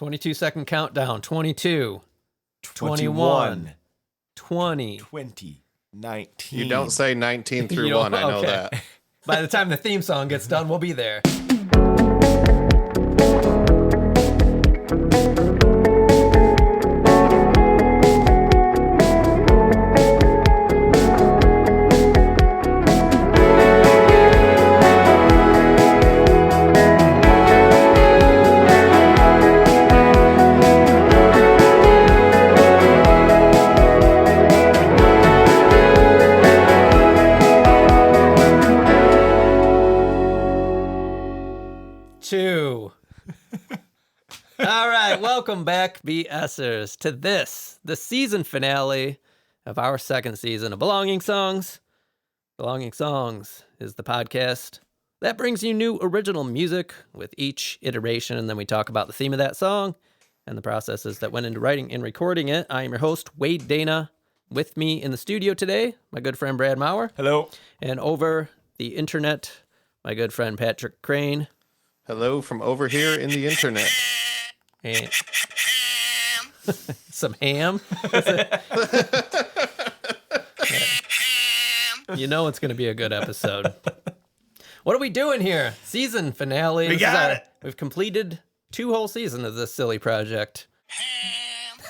22-second countdown. 22, 21, 20. 20, 19. You don't say 19 through You 1, don't- I know okay. that. By the time the theme song gets done, we'll be there. All right, welcome back, BSers, to the season finale of our second season of Belonging Songs. Belonging Songs is the podcast that brings you new original music with each iteration, and then we talk about the theme of that song and the processes that went into writing and recording it. I am your host, Wade Dana. With me in the studio today, my good friend Brad Maurer. Hello. And over the internet, my good friend Patrick Crane. Hello from over here in the internet. And some ham. You know it's going to be a good episode. What are we doing here? Season finale. We got it. We've completed 2 whole seasons of this silly project.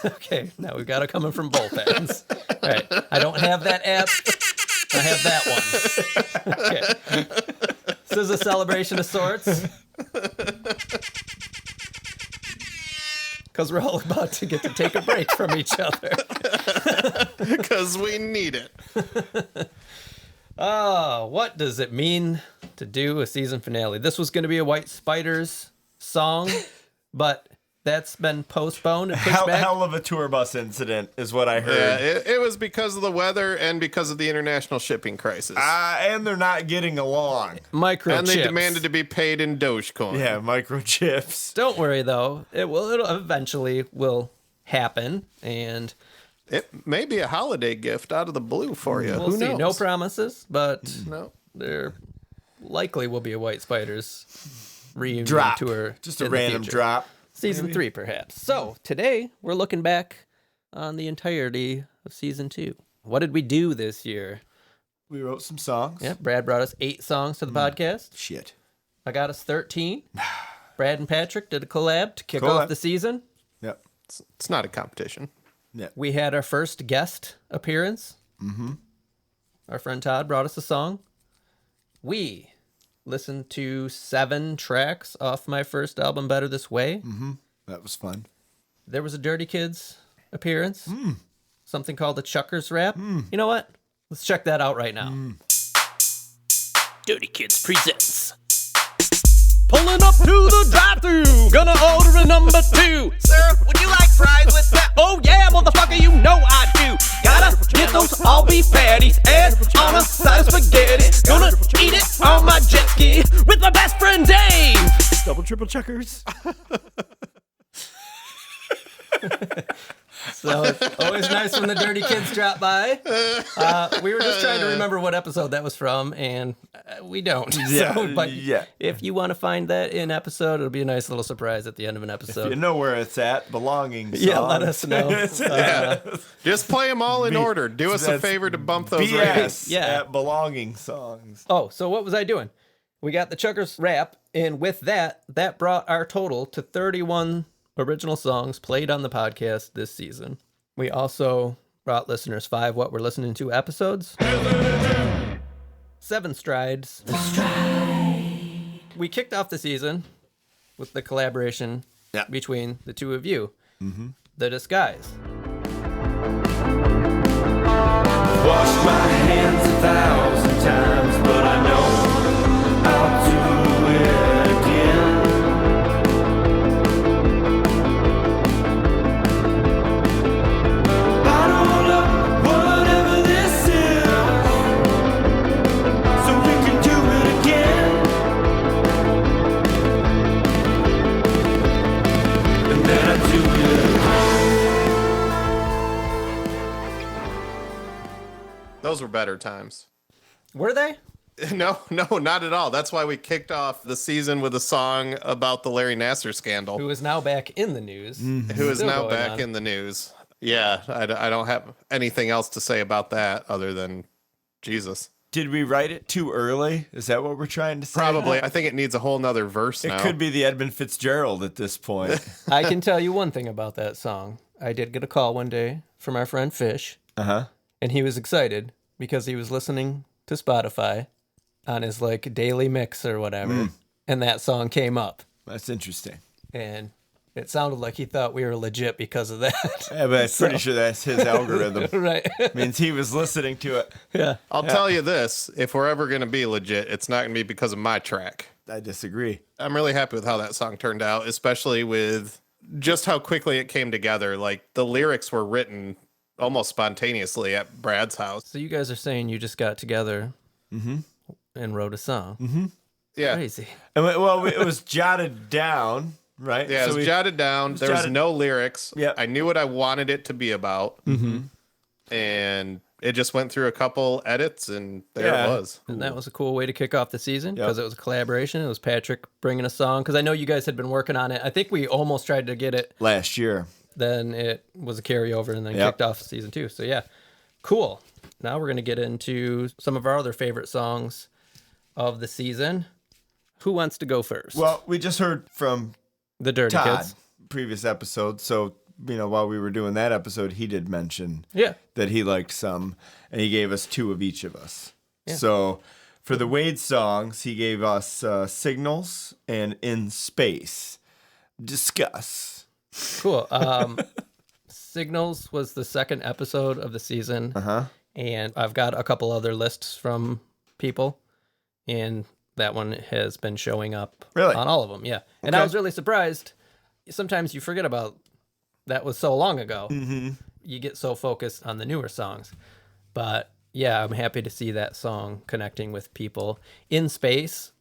Okay, now we've got it coming from both ends. All right, I don't have that app. I have that one. Okay. This is a celebration of sorts. Because we're all about to get to take a break from each other. Because we need it. Oh, what does it mean to do a season finale? This was going to be a Whyte Spydrz song, but that's been postponed and pushed back. Hell of a tour bus incident is what I Yeah, heard. it was because of the weather and because of the international shipping crisis. And they're not getting along. Microchips. And they demanded to be paid in Dogecoin. Yeah, microchips. Don't worry though, it'll eventually will happen, and It may be a holiday gift out of the blue for you. we'll Who see. knows? No promises, but No. there likely will be a Whyte Spydrz reunion Drop. tour. Just a in the random future. drop. Season 3, perhaps. So today we're looking back on the entirety of season 2. What did we do this year? We wrote some songs. Yeah, Brad brought us 8 songs to the podcast. Shit. I got us 13. Brad and Patrick did a collab to kick Collab. off the season. Yep. It's not a competition. Yep. We had our first guest appearance. Mm-hmm. Our friend Todd brought us a song. We listened to 7 tracks off my first album, Better This Way. That was fun. There was a Dirty Kids appearance. Something called the Chuckers rap. You know what? Let's check that out right now. Dirty Kids presents. Pulling up to the drive-thru, gonna order a number 2. Sir, would you like fries with that? Oh yeah, motherfucker, you know I do. Gotta get those all beef patties and on a side of spaghetti. Gonna eat it on my jet ski with my best friend Dave. Double, triple checkers. So it's always nice when the Dirty Kids drop by. We were just trying to remember what episode that was from, and we don't. Yeah, So, but yeah. if you want to find that in episode, it'll be a nice little surprise at the end of an episode. You know where it's at. Belonging songs. Yeah, let us know. Just play them all in order. Do us a that's favor to bump those BS ratings. Yeah. at belonging songs. Oh, so what was I doing? We got the Chuckers rap, and with that brought our total to 31 original songs played on the podcast this season. We also brought listeners 5 what we're listening to episodes. 7 strides. We kicked off the season with the collaboration Yeah. between the two of you. The Disguise. Washed my hands 1,000 times, but I know I'll do it again. Bottle up whatever this is, so we can do it again. And then I do it. Those were better times. Were they? No, not at all. That's why we kicked off the season with a song about the Larry Nassar scandal, Who is now back in the news. who is Still now going back on. in the news. Yeah, I don't have anything else to say about that other than Jesus. Did we write it too early? Is that what we're trying to say? Probably. I think it needs a whole nother verse It now. could be the Edmund Fitzgerald at this point. I can tell you one thing about that song. I did get a call one day from our friend Fish, Uh-huh. and he was excited because he was listening to Spotify on his like daily mix or whatever, and that song came up, That's interesting. and it sounded like he thought we were legit because of that. Yeah, but I'm pretty sure that's his algorithm. Right? Means he was listening to it. Yeah. I'll tell you this, if we're ever going to be legit, it's not going to be because of my track. I disagree. I'm really happy with how that song turned out, especially with just how quickly it came together. Like the lyrics were written almost spontaneously at Brad's house. So you guys are saying you just got together and wrote a song? Yeah. Crazy. And it was jotted down, right? Yeah, it was we- jotted down. There was jotted- no lyrics. Yep. I knew what I wanted it to be about. And it just went through a couple edits, and there Yeah. it was. And that was a cool way to kick off the season Yep. because it was a collaboration. It was Patrick bringing a song because I know you guys had been working on it. I think we almost tried to get it. last year. Then it was a carryover and then Yep. kicked off season 2. So yeah, cool. Now we're going to get into some of our other favorite songs of the season. Who wants to go first? Well, we just heard from The Dirty Todd, Kids. previous episode. So, while we were doing that episode, he did mention Yeah. that he liked some, and he gave us 2 of each of us. Yeah. So, for the Wade songs, he gave us Signals and In Space. Discuss. Cool. Signals was the second episode of the season. Uh-huh. And I've got a couple other lists from people, and that one has been showing up Really? on all of them. Yeah. And I Okay. was really surprised. Sometimes you forget about that was so long ago. Mm-hmm. You get so focused on the newer songs. But yeah, I'm happy to see that song connecting with people. In Space,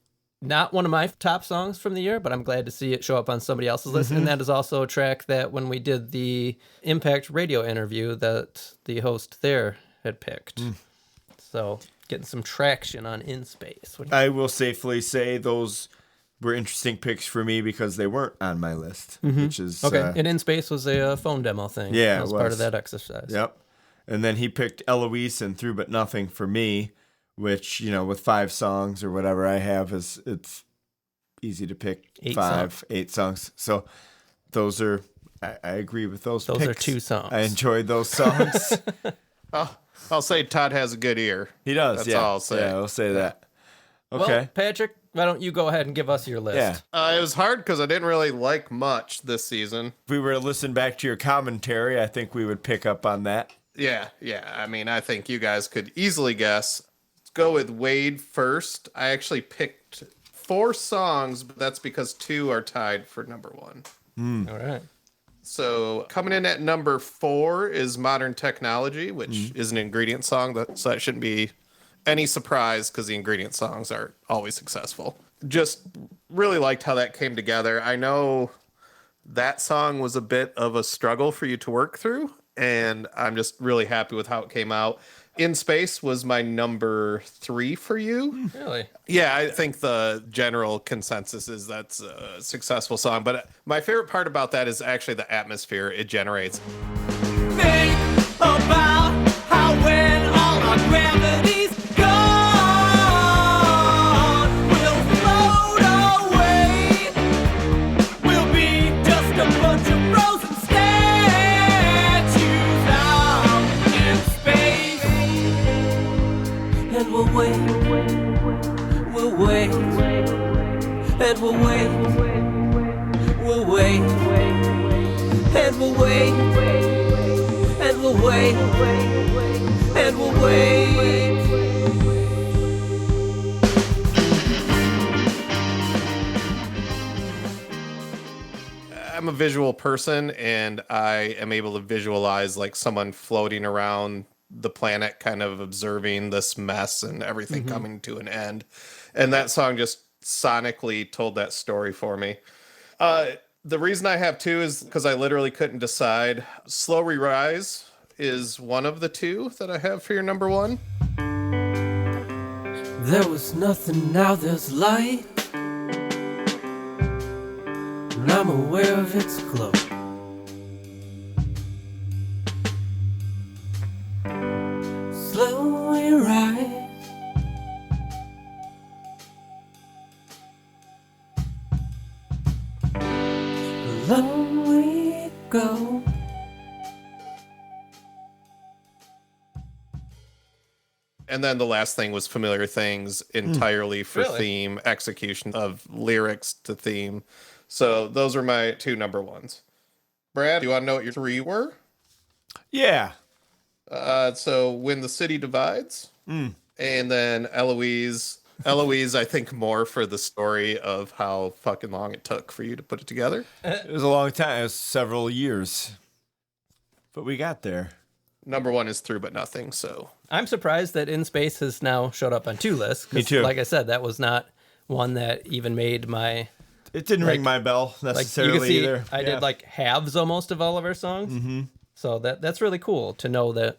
not one of my top songs from the year, but I'm glad to see it show up on somebody else's list. And that is also a track that when we did the Impact Radio interview that the host there had picked. So getting some traction on In Space. I will safely say those were interesting picks for me because they weren't on my list, which is... Okay, and In Space was a phone demo thing. Yeah, that it was part was. of that exercise. Yep. And then he picked Eloise and Through But Nothing for me, which, with 5 songs or whatever I have, it's easy to pick 8 songs. So those are, I agree with those Those picks. are 2 songs. I enjoyed those songs. I'll say Todd has a good ear. He does, That's yeah. all I'll say. Yeah, I'll say that. Well, Okay. Patrick, why don't you go ahead and give us your list? Yeah. It was hard because I didn't really like much this season. If we were to listen back to your commentary, I think we would pick up on that. Yeah. I mean, I think you guys could easily guess. Let's go with Wade first. I actually picked 4 songs, but that's because 2 are tied for number 1. All right. So coming in at number 4 is Modern Technology, which is an ingredient song, so that shouldn't be any surprise because the ingredient songs are always successful. Just really liked how that came together. I know that song was a bit of a struggle for you to work through, and I'm just really happy with how it came out. In Space was my number 3 for you. Really? Yeah, I think the general consensus is that's a successful song. But my favorite part about that is actually the atmosphere it generates. Think about how when all our gravity's gone, we'll float away. We'll be just a bunch of frozen statues out in space. And we'll wait, we'll wait, and we'll wait, we'll wait, and we'll wait, and we'll wait, and we'll wait. I'm a visual person, and I am able to visualize like someone floating around the planet, kind of observing this mess and everything coming to an end. And that song just sonically told that story for me. The reason I have 2 is because I literally couldn't decide. Slow Rise is one of the 2 that I have for your number 1. There was nothing, now there's light, and I'm aware of its glow. Slowly rise, alone we go. And then the last thing was familiar things entirely for Really? theme, execution of lyrics to theme. So those are my 2 number ones. Brad, do you want to know what your 3 were? Yeah. So When the City Divides, and then Eloise. Eloise, I think more for the story of how fucking long it took for you to put it together. It was a long time. It was several years. But we got there. Number 1 is Through But Nothing, so I'm surprised that In Space has now showed up on 2 lists. 'Cause Me too. Like I said, that was not one that even made my... It didn't ring my bell Like, necessarily you can see either. I did like halves almost of all of our songs. Mm-hmm. So that's really cool to know that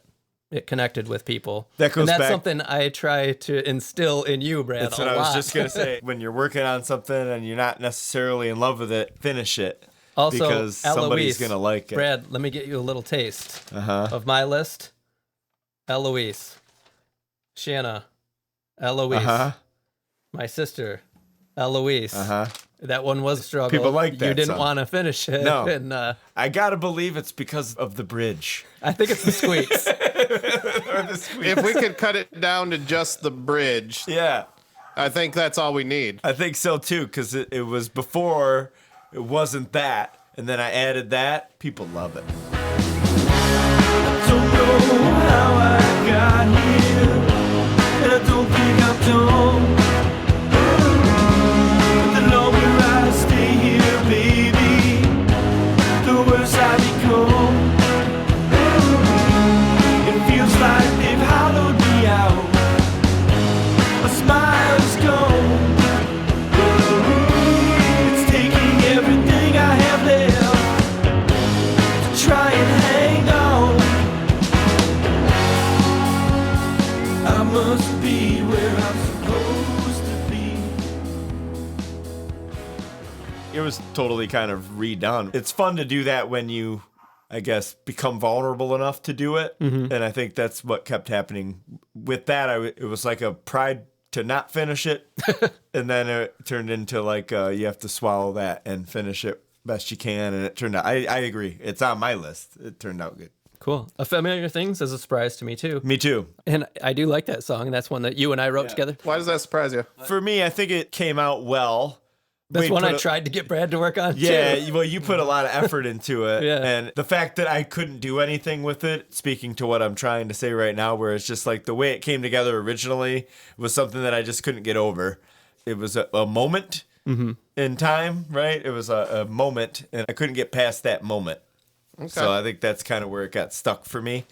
it connected with people. That goes and that's back- something I try to instill in you, Brad, That's a what I lot. was just going to say. When you're working on something and you're not necessarily in love with it, finish it. Also, because somebody's Eloise, going to like it. Brad, let me get you a little taste Uh-huh. of my list. Eloise, Shanna, Eloise, Uh-huh. my sister, Eloise. Uh-huh. That one was a struggle. People like You that didn't song. want to finish it. No. And I got to believe it's because of the bridge. I think it's the squeaks. if we could cut it down to just the bridge, Yeah. I think that's all we need. I think so too, because it was before, it wasn't that. And then I added that. People love it. Don't know how I got here, and I don't think I've done. But the longer I stay here, baby, the worse I become. It feels like they've hollowed me out. My smile's gone. It's taking everything I have left to try and hang on. I must be where I'm supposed to be. It was totally kind of redone. It's fun to do that when you, I guess, become vulnerable enough to do it. And I think that's what kept happening with that. It was like a pride to not finish it. And then it turned into like you have to swallow that and finish it best you can. And it turned out, I agree. It's on my list. It turned out good. Cool. A Familiar Things is a surprise to me, too. Me too. And I do like that song. That's one that you and I wrote together. Why does that surprise you? For me, I think it came out well. That's We one put I a- tried to get Brad to work on, Yeah, too. well, you put a lot of effort into it. Yeah. And the fact that I couldn't do anything with it, speaking to what I'm trying to say right now, where it's just like the way it came together originally was something that I just couldn't get over. It was a moment in time, right? It was a moment, and I couldn't get past that moment. So I think that's kind of where it got stuck for me.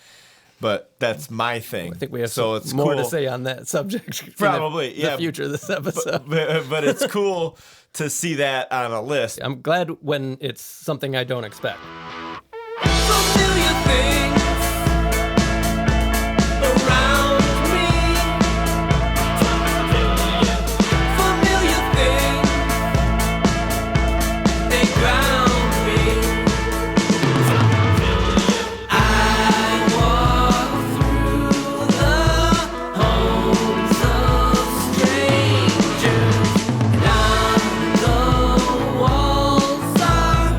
But that's my thing. I think we have so it's more to cool. say on that subject. in Probably, the yeah. future of this episode. But it's cool to see that on a list. I'm glad when it's something I don't expect. Familiar things around me. Familiar things, they ground me. I walk through the homes of strangers, and on the walls are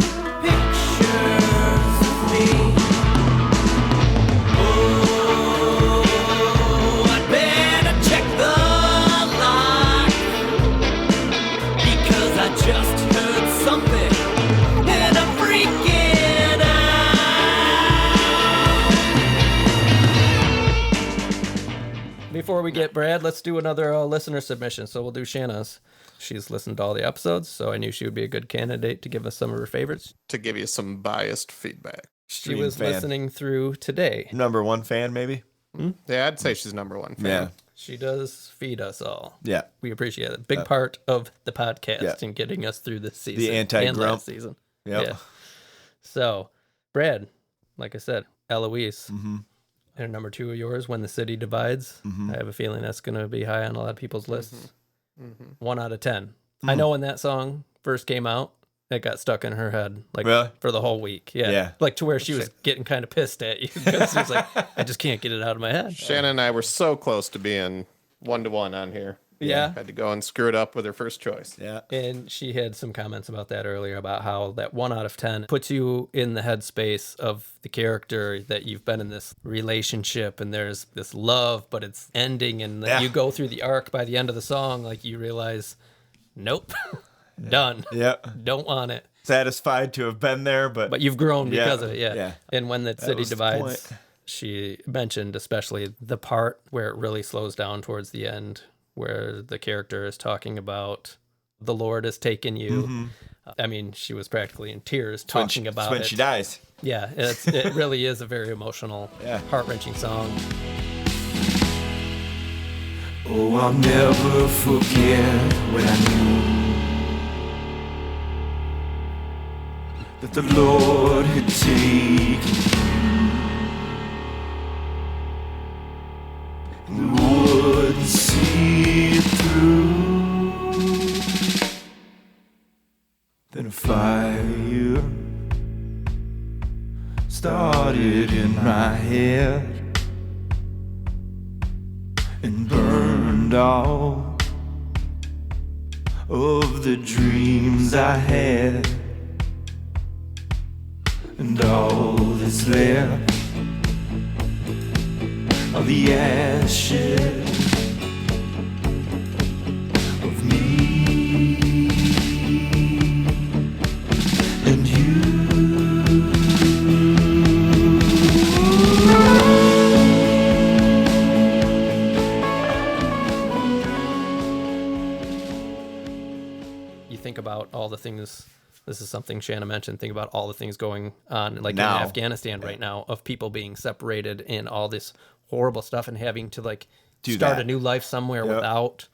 pictures of me. Oh, I'd better check the lock, because I just heard something and I'm freaking out. Before we get Brad, let's do another listener submission. So we'll do Shanna's. She's listened to all the episodes, so I knew she would be a good candidate to give us some of her favorites. To give you some biased feedback. She was listening through today. Number one fan, maybe? Yeah, I'd say she's number 1 fan. Yeah. She does feed us all. Yeah. We appreciate it. Big part of the podcast yeah. and getting us through this season. The anti-grump. and last season. Yep. Yeah. So, Brad, like I said, Eloise, And number 2 of yours, When the City Divides. Mm-hmm. I have a feeling that's going to be high on a lot of people's lists. 1 out of 10. I know when that song first came out, it got stuck in her head like Really? for the whole week. Yeah. Like to where she was getting kind of pissed at you because she was like, I just can't get it out of my head. Shannon and I were so close to being 1-1 on here. Yeah. Had to go and screw it up with her first choice. Yeah. And she had some comments about that earlier, about how that 1 out of 10 puts you in the headspace of the character, that you've been in this relationship and there's this love, but it's ending. And then you go through the arc by the end of the song, like you realize, nope, done. Yeah. Don't want it. Satisfied to have been there, but you've grown because of it. Yeah. And When the City was the Divides, point. she mentioned especially the part where it really slows down towards the end, where the character is talking about the Lord has taken you. I mean, she was practically in tears talking about it's when it. she dies. Yeah, it really is a very emotional, heart-wrenching song. Oh, I'll never forget when I knew that the Lord had taken you and wouldn't see it through. Then a fire started in my head and burned all of the dreams I had, and all that's left are the ashes of me and you. You think about all the things, this is something Shanna mentioned, think about all the things going on like Now. in Afghanistan right now, of people being separated and all this horrible stuff and having to like start a new life somewhere without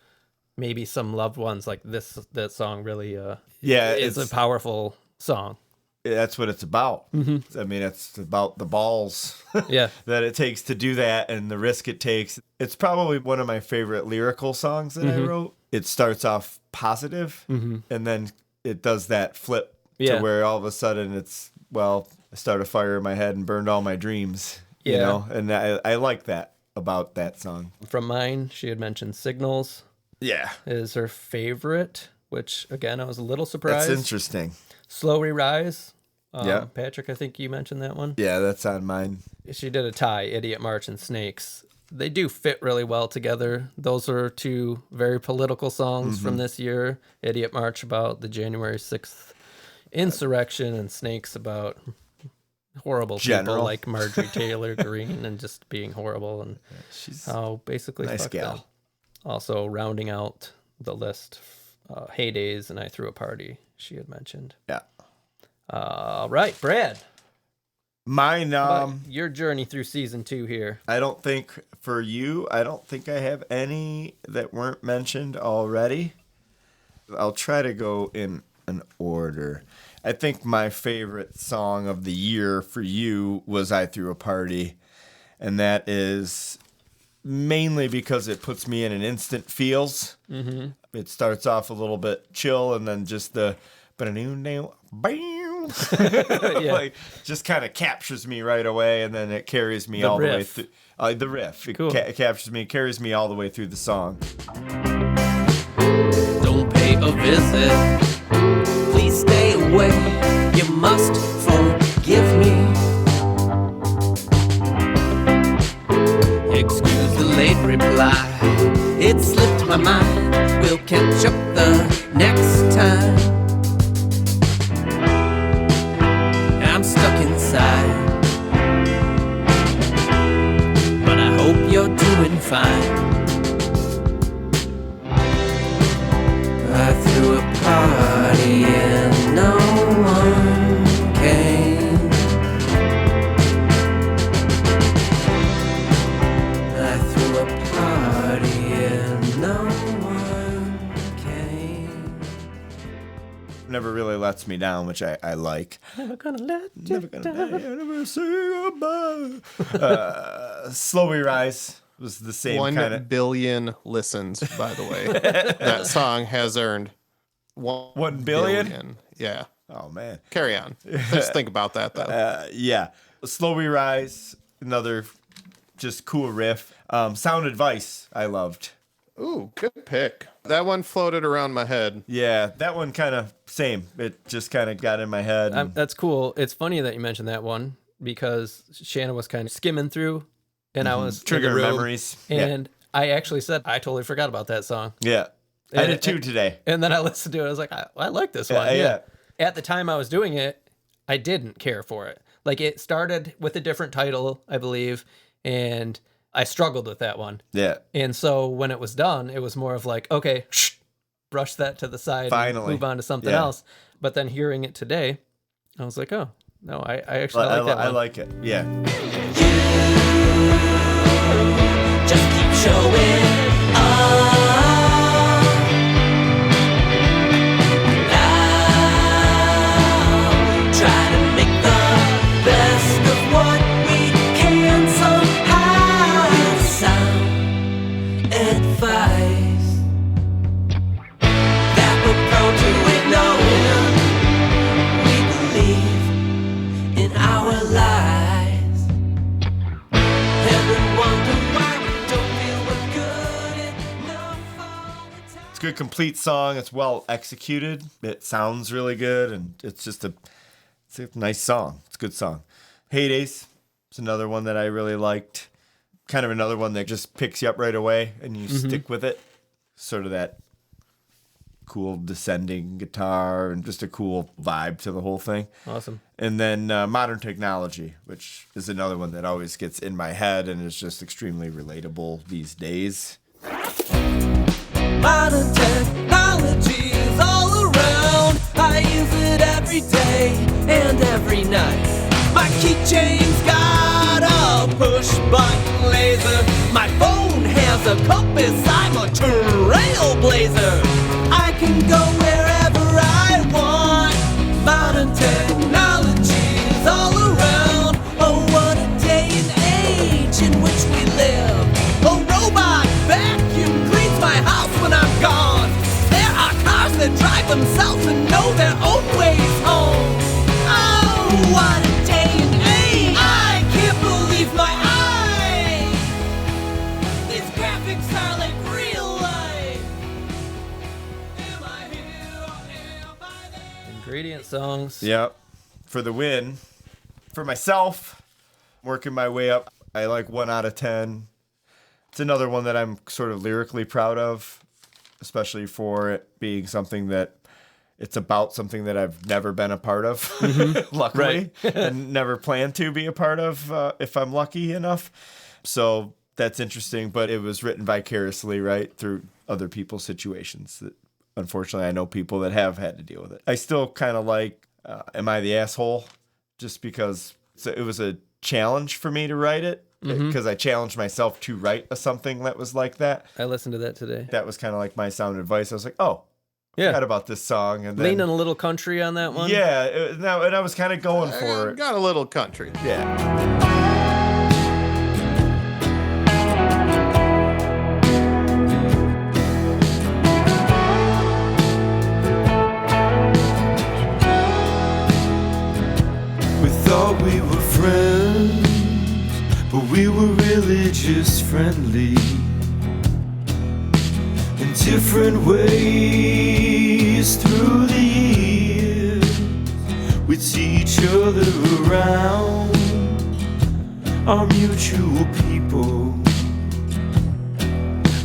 maybe some loved ones. Like that song really is a powerful song. That's what it's about. I mean, it's about the balls that it takes to do that and the risk it takes. It's probably one of my favorite lyrical songs that I wrote. It starts off positive, and then it does that flip to where all of a sudden it's, well, I started a fire in my head and burned all my dreams, you know? And I like that about that song. From mine, she had mentioned Signals is her favorite, which again, I was a little surprised. That's interesting. Slowly Rise. Patrick, I think you mentioned that one. Yeah, that's on mine. She did a tie, Idiot March and Snakes. They do fit really well together. Those are 2 very political songs from this year. Idiot March about the January 6th insurrection, and Snakes about horrible people like Marjorie Taylor Greene and just being horrible, and how basically nice fuck gal. them. Also rounding out the list, Heydays and I Threw a Party, she had mentioned. Yeah. All right, Brad. Mine, Your journey through season 2 here. I don't think for you, I don't think I have any that weren't mentioned already. I'll try to go in an order. I think my favorite song of the year for you was I Threw a Party. And that is mainly because it puts me in an instant feels. It starts off a little bit chill and then just the bam. Like, just kind of captures me right away, and then it carries me all the way through. The riff, it captures me, carries me all the way through the song. Don't pay a visit. Please stay away. You must forgive me. Excuse the late reply. It slipped my mind. We'll catch up the next time. I'm stuck inside, but I hope you're doing fine. I threw a party and no one came. I threw a party and no one came. Never really lets lets me down, which I like. Never gonna let Never gonna never say goodbye. Slow We Rise was the same 1 kind of billion listens, by the way. That song has earned 1 billion. Yeah. Oh man. Carry on. Just think about that, though. Yeah. Slow We Rise, another just cool riff. Sound Advice, I loved. Ooh, good pick. That one floated around my head. Yeah, that one kind of same. It just kind of got in my head. That's cool. It's funny that you mentioned that one because Shannon was kind of skimming through, and I was Trigger in the room, memories. and I actually said I totally forgot about that song. Yeah. I did too today. And then I listened to it. I was like, I like this one. Yeah. At the time I was doing it, I didn't care for it. Like it started with a different title, I believe, and I struggled with that one. Yeah. And so when it was done, it was more of like, okay, brush that to the side, Finally. and move on to something Yeah. else. But then hearing it today, I was like, oh, no, I actually like that one. I like it. Yeah. Just keep showing up. Now, try to make the best of what we can somehow. Sound advice that we're prone to ignoring. We believe in our lives. It's a good, complete song. It's well executed. It sounds really good, and it's a nice song. It's a good song. Heydays. It's another one that I really liked. Kind of another one that just picks you up right away, and you stick with it. Sort of that cool descending guitar, and just a cool vibe to the whole thing. Awesome. And then Modern Technology, which is another one that always gets in my head and is just extremely relatable these days. Modern technology is all around. I use it every day and every night. My keychain's got a push-button laser. My phone has a compass. I'm a trailblazer. I can go wherever I want. Modern technology is all around. Oh, what a day and age in which we live. A robot vacuum cleans my house when I'm gone. There are cars that drive themselves and know their own ways home. Oh, what a day and age. I can't believe my eyes. These graphics are like real life. Am I here or am I there? Ingredient songs. Yep. For the win. For myself, working my way up, I like 1 out of 10. It's another one that I'm sort of lyrically proud of, especially for it being something that it's about something that I've never been a part of, luckily, and never planned to be a part of if I'm lucky enough. So that's interesting, but it was written vicariously, right, through other people's situations that unfortunately I know people that have had to deal with it. I still kind of like Am I the Asshole? Just because it was a challenge for me to write it, because I challenged myself to write something that was like that. I listened to that today. That was kind of like my sound advice. I was like, oh, Yeah. forgot about this song. And then, Leaning a little country on that one. yeah, and I was kind of going for it. Got a little country. Yeah. We thought we were friends, but we were really just friendly. In different ways through the years, we'd see each other around our mutual people,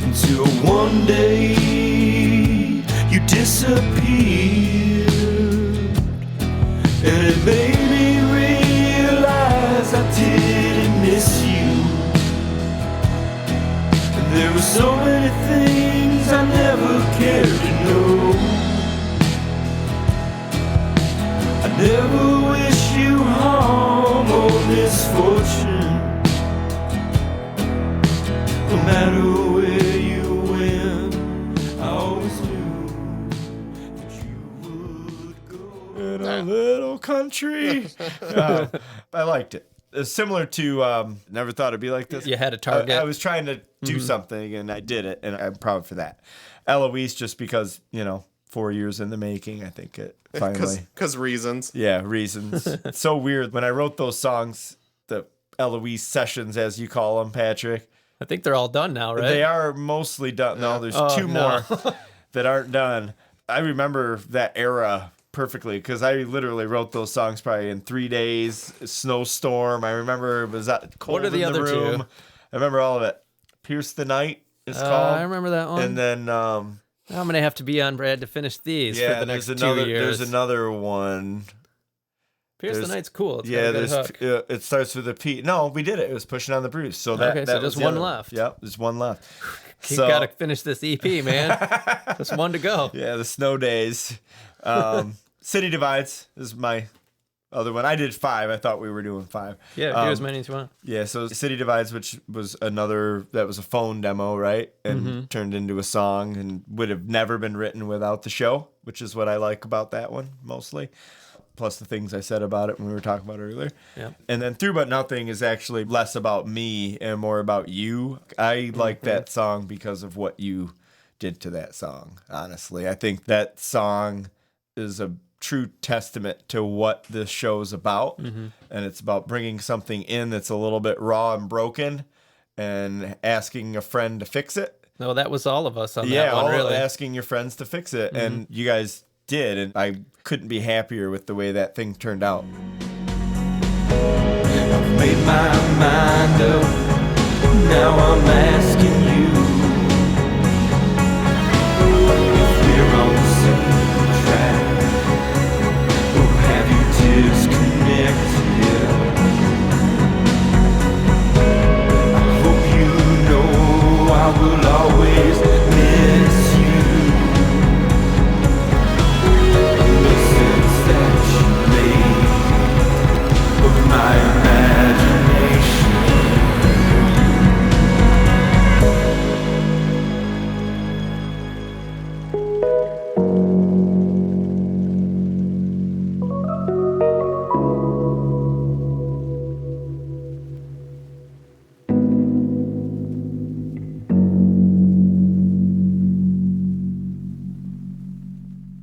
until one day you disappeared, and it made me realize I didn't miss you. And there were so many things I never cared to know. I never wish you harm or misfortune. No matter where you went, I always knew that you would go. And country. I liked it. It's similar to Never Thought It'd Be Like This. You had a target. I was trying to do something, and I did it, and I'm proud for that. Eloise, just because, 4 years in the making, I think it finally. Because reasons. Yeah, reasons. It's so weird. When I wrote those songs, the Eloise sessions, as you call them, Patrick. I think they're all done now, right? They are mostly done. No, there's two more that aren't done. I remember that era perfectly because I literally wrote those songs probably in 3 days. Snowstorm. I remember it was cold What are the in the other room. two? I remember all of it. Pierce the Night is called. I remember that one. And then I'm going to have to be on Brad to finish these for the next 2 years. There's another one. Pierce the Night's cool. It's Yeah, got a good hook. it starts with a P. No, we did it. It was Pushing on the Bruise. So that Okay, so that just was the one other left. Yep, there's one left. You got to finish this EP, man. Just one to go. Yeah, the Snow Days. City Divides is my other one. I did 5. I thought we were doing 5. Yeah, do as many as you want. Yeah, so City Divides, which was that was a phone demo, right? And turned into a song and would have never been written without the show, which is what I like about that one mostly. Plus the things I said about it when we were talking about it earlier. Yeah. And then Through But Nothing is actually less about me and more about you. I like that song because of what you did to that song, honestly. I think that song is a true testament to what this show's about. And it's about bringing something in that's a little bit raw and broken and asking a friend to fix it. No, that was all of us on that one, really. Asking your friends to fix it. And you guys did, and I couldn't be happier with the way that thing turned out. I've made my mind up. Now I'm asking you if we're on the same track, or have you disconnected? I hope you know I will always miss you. The sense that you made of my imagination.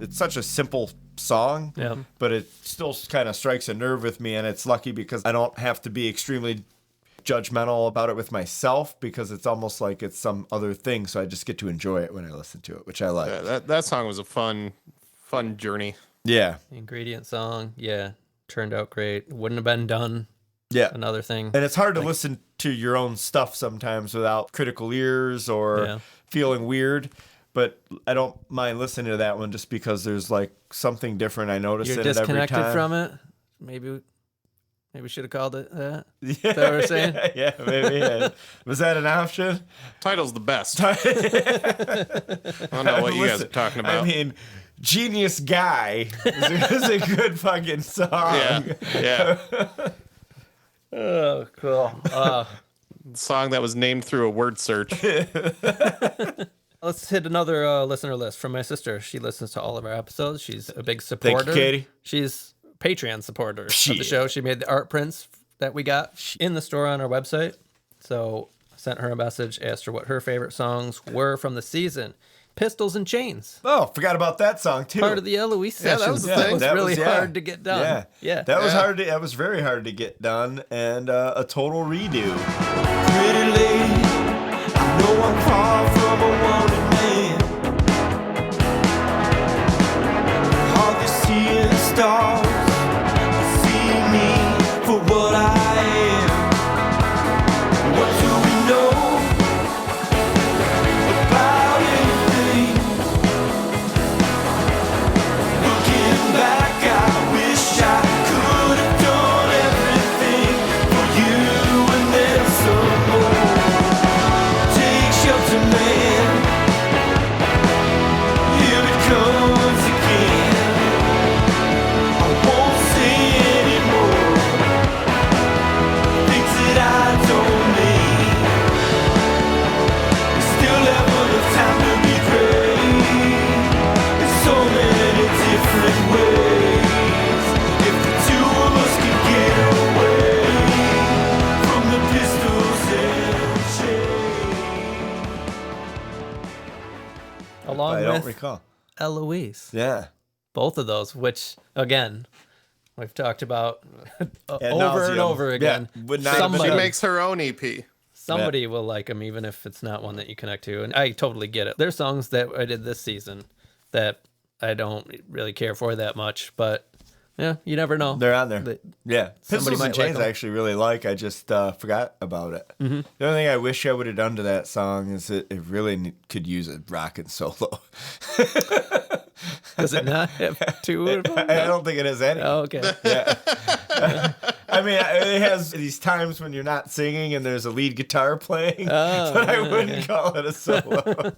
It's such a simple song, Yeah. but it still kind of strikes a nerve with me, and it's lucky because I don't have to be extremely judgmental about it with myself because it's almost like it's some other thing, so I just get to enjoy it when I listen to it, which I like. Yeah, that song was a fun journey. Yeah. Ingredient song. Yeah. Turned out great. Wouldn't have been done. Yeah. Another thing. And it's hard to listen to your own stuff sometimes without critical ears or feeling weird. But I don't mind listening to that one just because there's like something different I notice You're in it every time. disconnected from it. Maybe we should have called it that. Is that what we're saying? Yeah, maybe. Yeah. Was that an option? Title's the best. I don't know what you guys are talking about. I mean, Genius Guy is a good fucking song. Yeah. Oh, cool. Song that was named through a word search. Let's hit another listener list from my sister. She listens to all of our episodes. She's a big supporter. Thank you, Katie. She's a Patreon supporter of the Shit. show. She made the art prints that we got in the store on our website. So I sent her a message, asked her what her favorite songs were from the season. Pistols and Chains. Oh, forgot about that song too. Part of the Eloise Yeah, sessions. that was the That thing. was That really was- hard to get done. Yeah. That was hard. That was very hard to get done, and a total redo. Pretty lady, I know I'm far from a wanted man. Hardly seeing stars, see me for what I am. What do we know about anything? Looking back, I wish I could have done everything for you and then some more. Take shelter, man. Here it comes again. I won't say anymore. don't recall. Eloise. Yeah. Both of those, which, again, we've talked about over and nauseam. over again. Yeah, would not have been She done. makes her own EP. Somebody will like them, even if it's not one that you connect to. And I totally get it. There's songs that I did this season that I don't really care for that much, but yeah, you never know. They're on there. Yeah. somebody Pistols might and Chains like 'em. I actually really like. I just forgot about it. Mm-hmm. The only thing I wish I would have done to that song is that it really could use a rockin' solo. Does it not have two of them? I don't think it has any. Oh, okay. I mean, it has these times when you're not singing and there's a lead guitar playing, but I wouldn't call it a solo.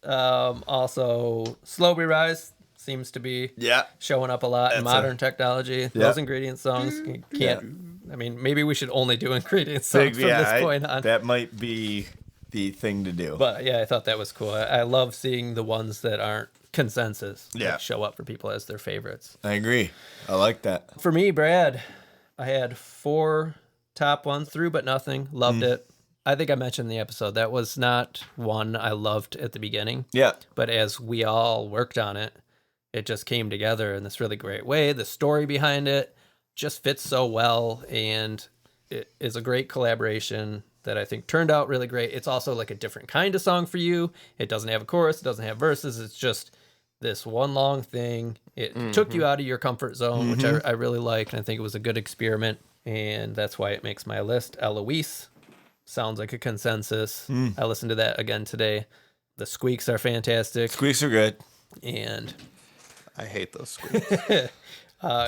Also, Slow We Rise seems to be showing up a lot in modern technology. Those ingredient songs you can't. I mean, maybe we should only do ingredient songs from this point on. That might be the thing to do. But yeah, I thought that was cool. I love seeing the ones that aren't consensus Yeah. show up for people as their favorites. I agree. I like that. For me, Brad, I had 4 top ones. Through But Nothing. Loved it. I think I mentioned in the episode that was not one I loved at the beginning. Yeah. But as we all worked on it, it just came together in this really great way. The story behind it just fits so well, and it is a great collaboration that I think turned out really great. It's also like a different kind of song for you. It doesn't have a chorus. It doesn't have verses. It's just this one long thing. It took you out of your comfort zone, which I really liked, and I think it was a good experiment, and that's why it makes my list. Eloise sounds like a consensus. I listened to that again today. The squeaks are fantastic. Squeaks are good. And I hate those squeaks.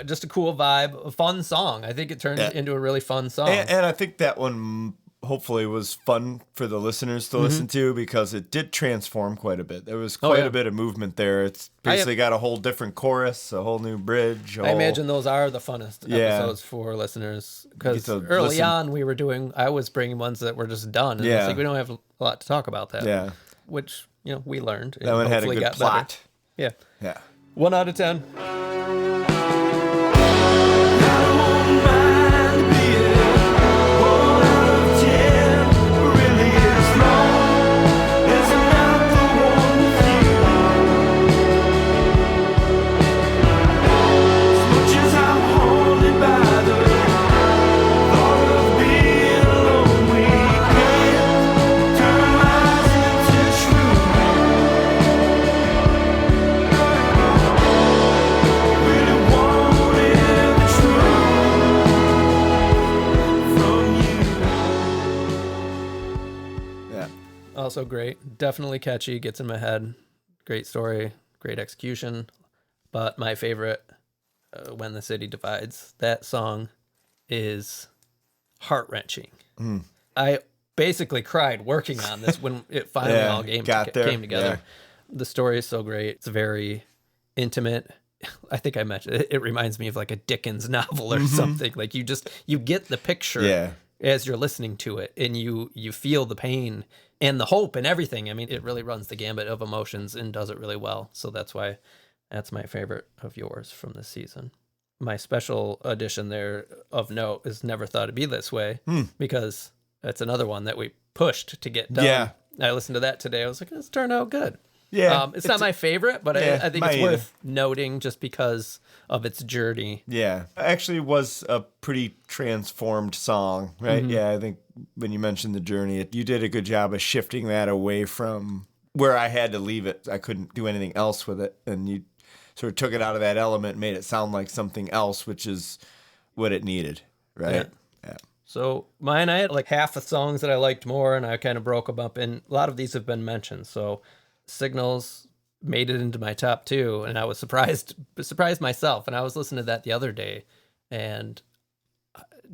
just a cool vibe, a fun song. I think it turned into a really fun song. And I think that one hopefully was fun for the listeners to listen to because it did transform quite a bit. There was quite a bit of movement there. It's basically got a whole different chorus, a whole new bridge. I imagine those are the funnest episodes for listeners because early on I was bringing ones that were just done. And it's like we don't have a lot to talk about that. Yeah. Which, we learned. That one had a good plot. Better. Yeah. Yeah. 1 out of 10. Also great. Definitely catchy. Gets in my head. Great story. Great execution. But my favorite, When the City Divides, that song is heart-wrenching. I basically cried working on this when it finally all came together. Yeah. The story is so great. It's very intimate. I think I mentioned it. It reminds me of like a Dickens novel or something. Like you get the picture as you're listening to it, and you feel the pain and the hope and everything. I mean, it really runs the gambit of emotions and does it really well. So that's why that's my favorite of yours from this season. My special addition there of note is Never Thought It'd Be This Way, because that's another one that we pushed to get done. Yeah. I listened to that today. I was like, this turned out good. Yeah. It's not my favorite, but I think it's worth noting just because of its journey. Yeah. Actually was a pretty transformed song, right? Yeah, I think when you mentioned the journey, you did a good job of shifting that away from where I had to leave it. I couldn't do anything else with it. And you sort of took it out of that element and made it sound like something else, which is what it needed, right? Yeah. So mine, I had like half the songs that I liked more, and I kind of broke them up, and a lot of these have been mentioned. So Signals made it into my top 2, and I was surprised myself. And I was listening to that the other day, and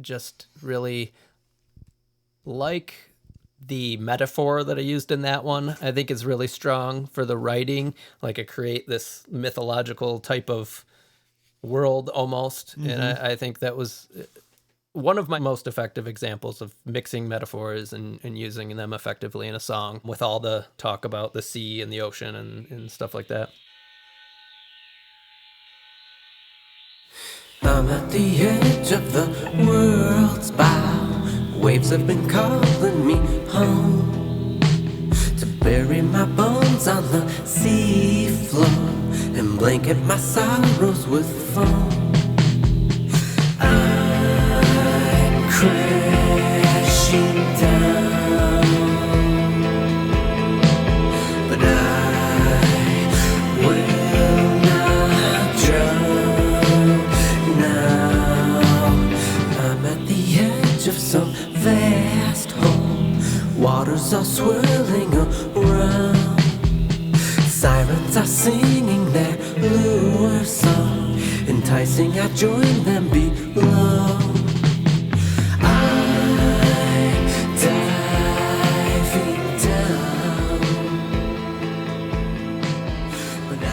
just really like the metaphor that I used in that one. I think is really strong for the writing. Like I create this mythological type of world almost, and I think that was one of my most effective examples of mixing metaphors and using them effectively in a song with all the talk about the sea and the ocean and stuff like that. I'm at the edge of the world's bow. Waves have been calling me home to bury my bones on the sea floor and blanket my sorrows with foam. I'm crashing down, but I will not drown now. I'm at the edge of some vast hole. Waters are swirling around. Sirens are singing their lure song, enticing I join them below. I'm diving down, but I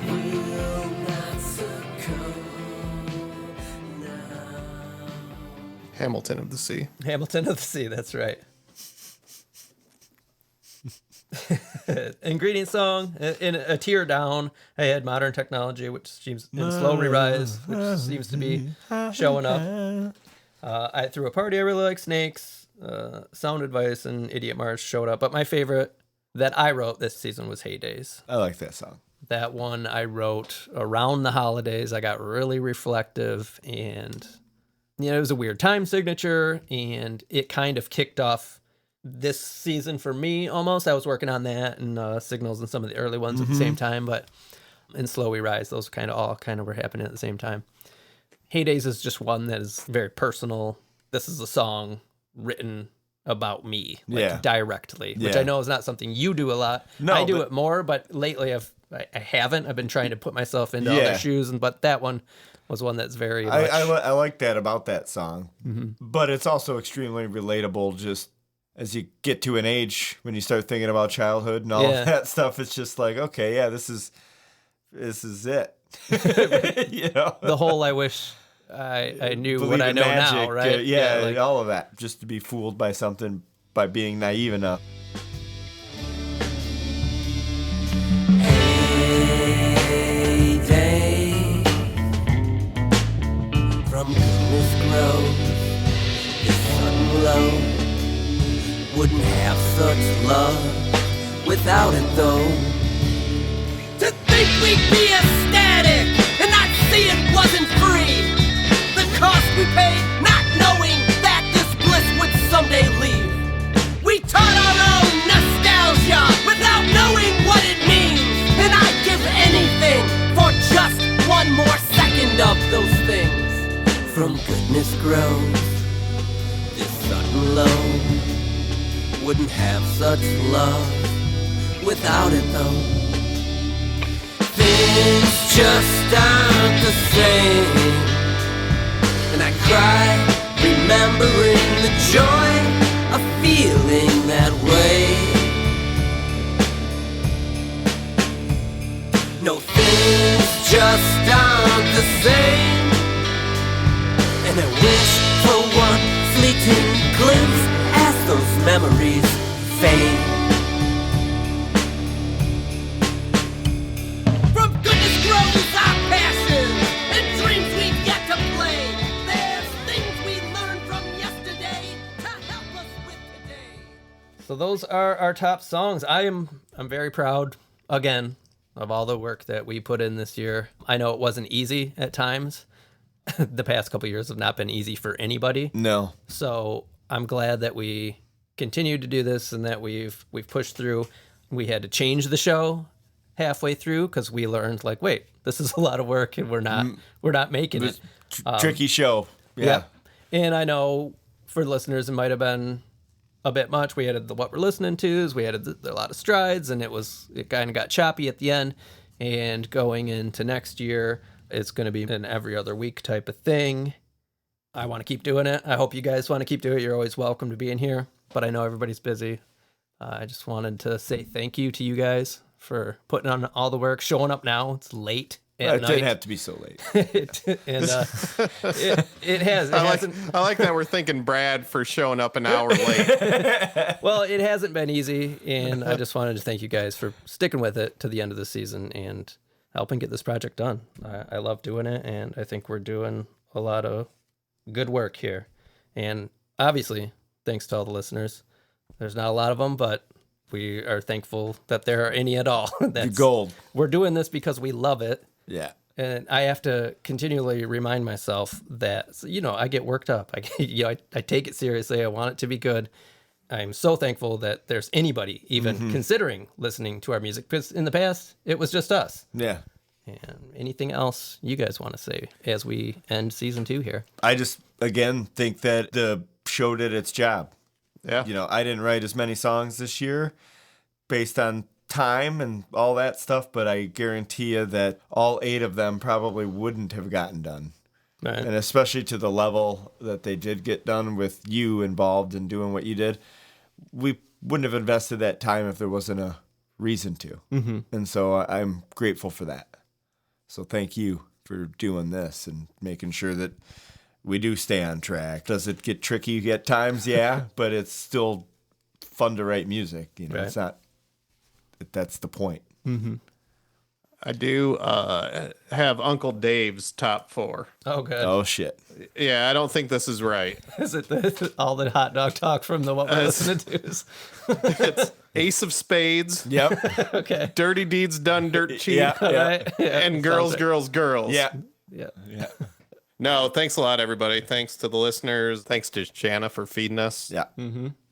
will not succumb now. Hamilton of the Sea. Hamilton of the Sea, that's right. Ingredient song, in a tier down, I had Modern Technology, which seems in Slow Rise, which seems to be showing up. I threw a party I really like, Snakes, Sound Advice, and Idiot March showed up. But my favorite that I wrote this season was Heydays. I like that song. That one I wrote around the holidays. I got really reflective, and it was a weird time signature, and it kind of kicked off this season for me almost. I was working on that and Signals and some of the early ones at the same time, but in Slow We Rise, those all were happening at the same time. Heydays is just one that is very personal. This is a song written about me, directly, which I know is not something you do a lot. No, I do it more, but lately I haven't. I've been trying to put myself into other shoes, but that one was one that's very much... I like that about that song, but it's also extremely relatable. Just as you get to an age when you start thinking about childhood and all of that stuff, it's just like, okay, yeah, this is it. The whole I wish I knew Believe what I in know magic, now, right? All of that, just to be fooled by something by being naive enough. Heyday, from goodness grows this sudden glow. Wouldn't have such love without it though. To think we'd be ecstatic and not see it wasn't free. The cost we paid not knowing that this bliss would someday leave. We taught our own nostalgia without knowing what it means. And I'd give anything for just one more second of those things. From goodness grows this sudden low. Wouldn't have such love without it though. Things just aren't the same, and I cry remembering the joy of feeling that way. No, things just aren't the same, and I wish for one fleeting glimpse as those memories fade. From goodness grows our passion and dreams we've yet to play. There's things we learned from yesterday to help us with today. So those are our top songs. I'm very proud, again, of all the work that we put in this year. I know it wasn't easy at times. The past couple years have not been easy for anybody. No. So I'm glad that we continued to do this and that we've pushed through. We had to change the show halfway through because we learned, like, wait, this is a lot of work and we're not making it. Tricky show. Yeah. And I know for listeners it might have been a bit much. We added the what we're listening to, we added a lot of strides, and it kind of got choppy at the end. And going into next year, it's going to be an every other week type of thing. I want to keep doing it. I hope you guys want to keep doing it. You're always welcome to be in here, but I know everybody's busy. I just wanted to say thank you to you guys for putting on all the work, showing up now. It's late at night. It didn't have to be so late. It has. I like that we're thanking Brad for showing up an hour late. Well, it hasn't been easy, and I just wanted to thank you guys for sticking with it to the end of the season and helping get this project done. I love doing it, and I think we're doing a lot of good work here. And obviously, thanks to all the listeners. There's not a lot of them, but we are thankful that there are any at all. That's gold. We're doing this because we love it. Yeah. And I have to continually remind myself that, I get worked up. I take it seriously. I want it to be good. I'm so thankful that there's anybody even considering listening to our music, because in the past, it was just us. Yeah. And anything else you guys want to say as we end season 2 here? I just, again, think that the show did its job. Yeah. I didn't write as many songs this year based on time and all that stuff, but I guarantee you that all 8 of them probably wouldn't have gotten done. Right. And especially to the level that they did get done with you involved in doing what you did, we wouldn't have invested that time if there wasn't a reason to. Mm-hmm. And so I'm grateful for that. So thank you for doing this and making sure that we do stay on track. Does it get tricky at times? Yeah, but it's still fun to write music. Right. It's not. That's the point. Mm-hmm. I do have Uncle Dave's top 4. Oh, good. Oh shit. Yeah, I don't think this is right. Is it all the hot dog talk from the what we're listening to? It's Ace of Spades. Yep. Okay. Dirty Deeds Done Dirt Cheap. Yeah. Right? Yeah, And Girls, sounds Girls, Girls. Yeah. Yeah. Yeah. No, thanks a lot, everybody. Thanks to the listeners. Thanks to Shanna for feeding us Yeah.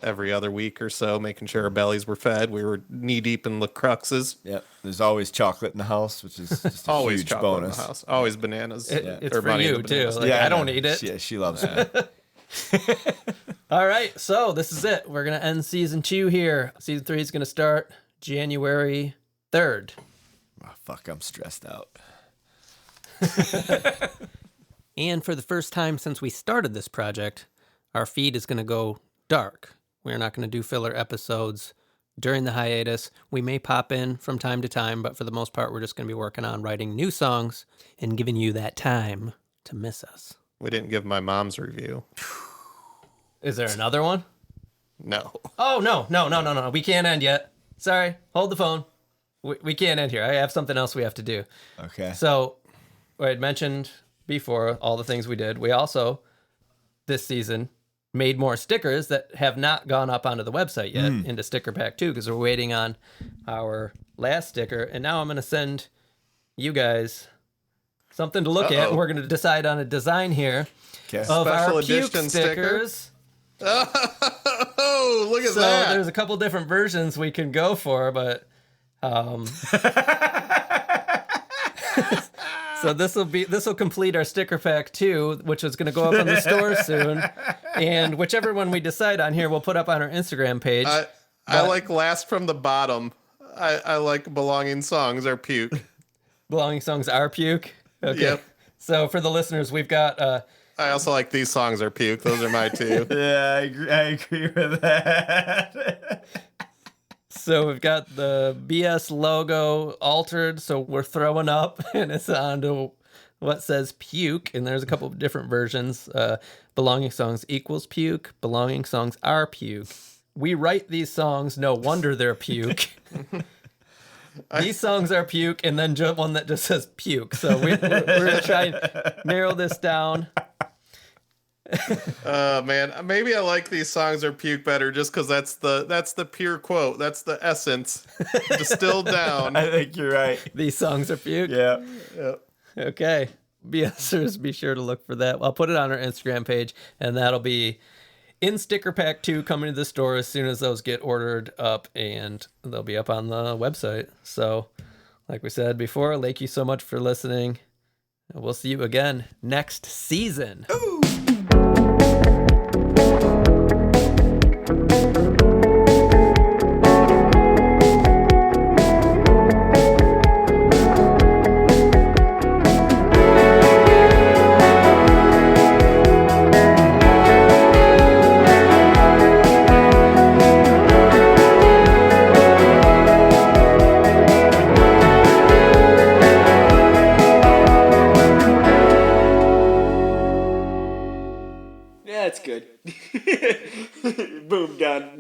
every other week or so, making sure our bellies were fed. We were knee deep in LaCruxes. Yep. There's always chocolate in the house, which is just a Always huge chocolate bonus. in the house. Always bananas. It's Or for money in you, the too. bananas. Like, I don't know. eat it. Yeah, she loves it. All right, so this is it. We're going to end season 2 here. Season 3 is going to start January 3rd. Oh, fuck, I'm stressed out. And for the first time since we started this project, our feed is going to go dark. We're not going to do filler episodes during the hiatus. We may pop in from time to time, but for the most part, we're just going to be working on writing new songs and giving you that time to miss us. We didn't give my mom's review. Is there another one? No. Oh, no. We can't end yet. Sorry. Hold the phone. We can't end here. I have something else we have to do. Okay. So, I had mentioned before all the things we did. We also, this season, made more stickers that have not gone up onto the website yet into Sticker Pack 2 because we're waiting on our last sticker. And now I'm going to send you guys something to look at. And we're going to decide on a design here Okay. of Special our puke edition sticker? stickers. Oh, look at So that. there's a couple different versions we can go for, but so this will complete our sticker pack 2, which is going to go up on the store soon. And whichever one we decide on here, we'll put up on our Instagram page. I like last from the bottom. I like belonging songs or puke. Belonging songs are puke. Okay. Yep. So for the listeners, we've got I also like these songs are puke. Those are my 2. Yeah, I agree with that. So we've got the BS logo altered, so we're throwing up, and it's onto what says puke, and there's a couple of different versions. Belonging songs equals puke. Belonging songs are puke. We write these songs, no wonder they're puke. These songs are puke, and then one that just says puke. So we're going to try and narrow this down. Man, maybe I like these songs are puke better just because that's the pure quote. That's the essence distilled down. I think you're right. These songs are puke. Yeah. Okay. BSers, be sure to look for that. I'll put it on our Instagram page, and that'll be in Sticker Pack 2 coming to the store as soon as those get ordered up, and they'll be up on the website. So, like we said before, thank you so much for listening. We'll see you again next season. Ooh. That's good. Boom, done.